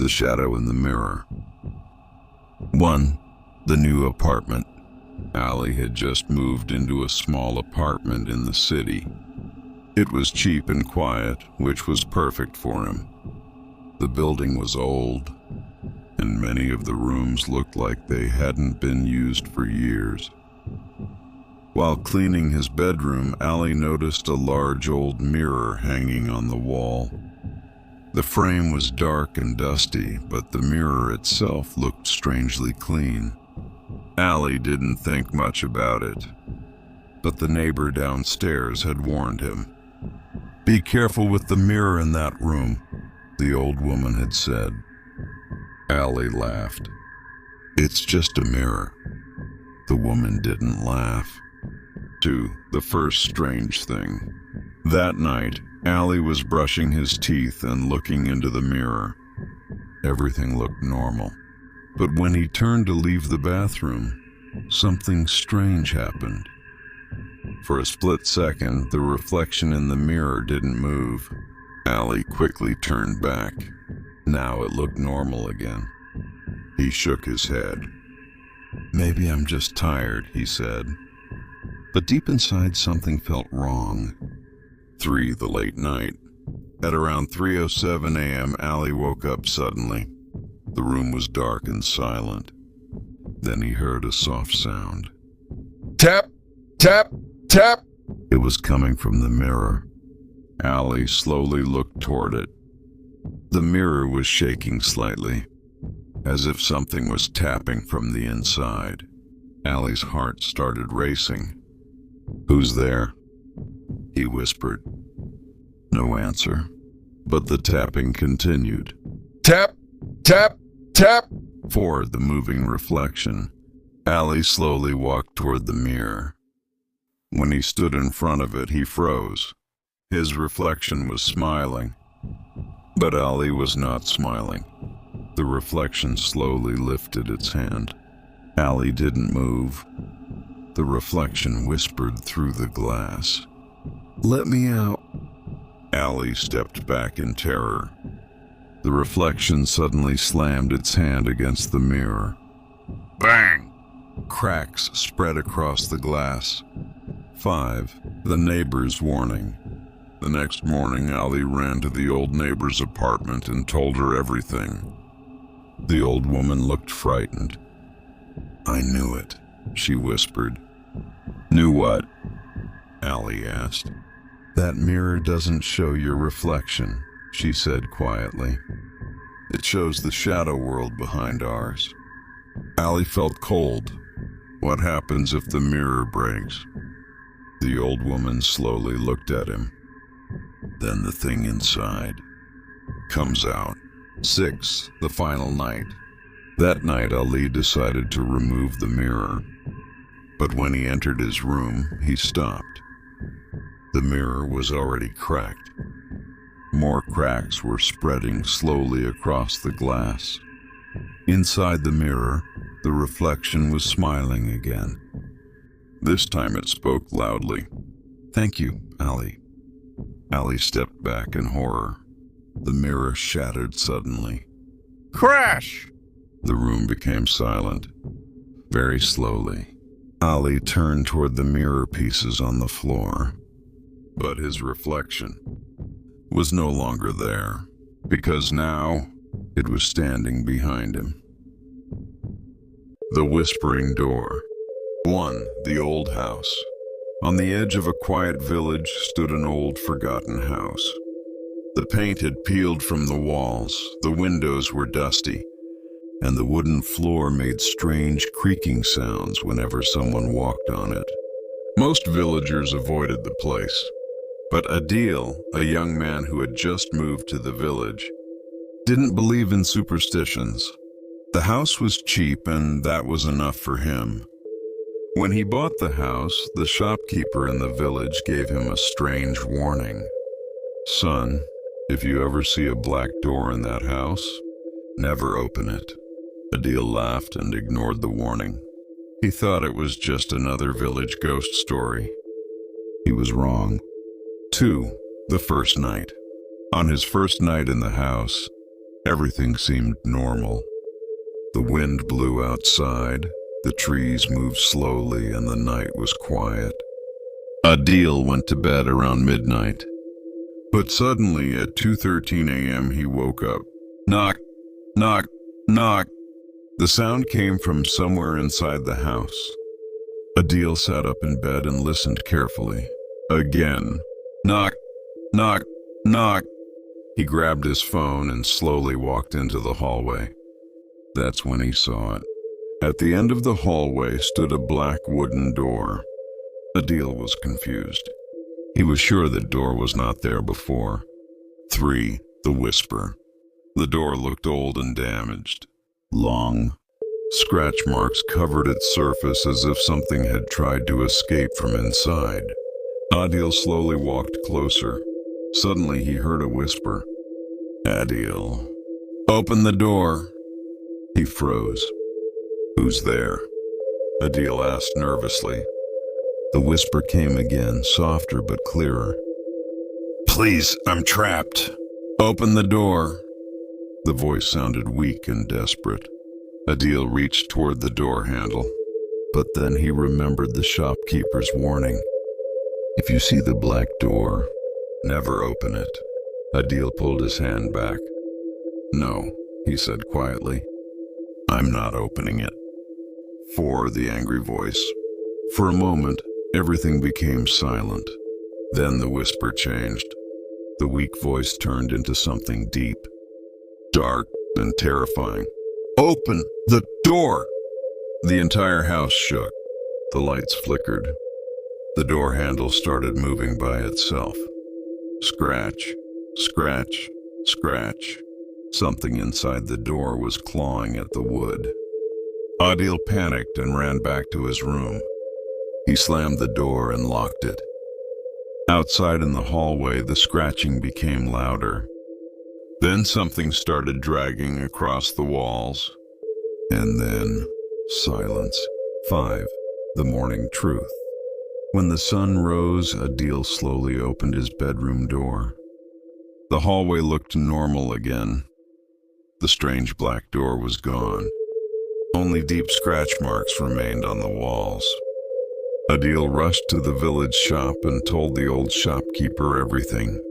The shadow in the mirror. 1. The new apartment. Ali had just moved into a small apartment in the city. It was cheap and quiet, which was perfect for him. The building was old, and many of the rooms looked like they hadn't been used for years. While cleaning his bedroom, Ali noticed a large old mirror hanging on the wall. The frame was dark and dusty, but the mirror itself looked strangely clean. Ali didn't think much about it, but the neighbor downstairs had warned him. "Be careful with the mirror in that room," the old woman had said. Ali laughed. "It's just a mirror." The woman didn't laugh. 2. The first strange thing. That night, Ali was brushing his teeth and looking into the mirror. Everything looked normal. But when he turned to leave the bathroom, something strange happened. For a split second, the reflection in the mirror didn't move. Ali quickly turned back. Now it looked normal again. He shook his head. "Maybe I'm just tired," he said. But deep inside, something felt wrong. 3. The late night. At around 3:07 a.m., Ali woke up suddenly. The room was dark and silent. Then he heard a soft sound. Tap! Tap! Tap! It was coming from the mirror. Ali slowly looked toward it. The mirror was shaking slightly, as if something was tapping from the inside. Ali's heart started racing. "Who's there?" he whispered. No answer, but the tapping continued. Tap! Tap! Tap! 4. The moving reflection. Ali slowly walked toward the mirror. When he stood in front of it, he froze. His reflection was smiling, but Ali was not smiling. The reflection slowly lifted its hand. Ali didn't move. The reflection whispered through the glass. "Let me out." Ali stepped back in terror. The reflection suddenly slammed its hand against the mirror. Bang! Cracks spread across the glass. 5. The neighbor's warning. The next morning, Ali ran to the old neighbor's apartment and told her everything. The old woman looked frightened. "I knew it," she whispered. "Knew what?" Ali asked. "That mirror doesn't show your reflection," she said quietly. "It shows the shadow world behind ours." Ali felt cold. What happens if the mirror breaks? The old woman slowly looked at him. Then the thing inside comes out. 6. The final night. That night, Ali decided to remove the mirror. But when he entered his room, he stopped. The mirror was already cracked. More cracks were spreading slowly across the glass. Inside the mirror, the reflection was smiling again. This time it spoke loudly. "Thank you, Ali." Ali stepped back in horror. The mirror shattered suddenly. Crash! The room became silent. Very slowly, Ali turned toward the mirror pieces on the floor. But his reflection was no longer there, because now it was standing behind him. The Whispering Door. 1. The old house. On the edge of a quiet village stood an old, forgotten house. The paint had peeled from the walls, the windows were dusty, and the wooden floor made strange creaking sounds whenever someone walked on it. Most villagers avoided the place, but Adil, a young man who had just moved to the village, didn't believe in superstitions. The house was cheap, and that was enough for him. When he bought the house, the shopkeeper in the village gave him a strange warning. "Son, if you ever see a black door in that house, never open it." Adil laughed and ignored the warning. He thought it was just another village ghost story. He was wrong. 2. The first night. On his first night in the house, Everything seemed normal. The wind blew outside, the trees moved slowly, and the night was quiet. Adil went to bed around midnight. But suddenly, at 2:13 a.m., he woke up. Knock, knock, knock. The sound came from somewhere inside the house. Adil sat up in bed and listened carefully. Again. Knock, knock, knock. He grabbed his phone and slowly walked into the hallway. That's when he saw it. At the end of the hallway stood a black wooden door. Adil was confused. He was sure the door was not there before. 3. The whisper. The door looked old and damaged. Long. Scratch marks covered its surface as if something had tried to escape from inside. Adil slowly walked closer. Suddenly he heard a whisper. Adil, open the door. He froze. Who's there? Adil asked nervously. The whisper came again, softer but clearer. Please, I'm trapped. Open the door. The voice sounded weak and desperate. Adil reached toward the door handle, but then he remembered the shopkeeper's warning. If you see the black door, never open it. Adil pulled his hand back. No, he said quietly. I'm not opening it. 4. The angry voice. For a moment, everything became silent. Then the whisper changed. The weak voice turned into something deep, dark, and terrifying. Open the door! The entire house shook. The lights flickered. The door handle started moving by itself. Scratch, scratch, scratch. Something inside the door was clawing at the wood. Adil panicked and ran back to his room. He slammed the door and locked it. Outside in the hallway, the scratching became louder. Then something started dragging across the walls. And then, silence. 5. The morning truth. When the sun rose, Adil slowly opened his bedroom door. The hallway looked normal again. The strange black door was gone. Only deep scratch marks remained on the walls. Adil rushed to the village shop and told the old shopkeeper everything.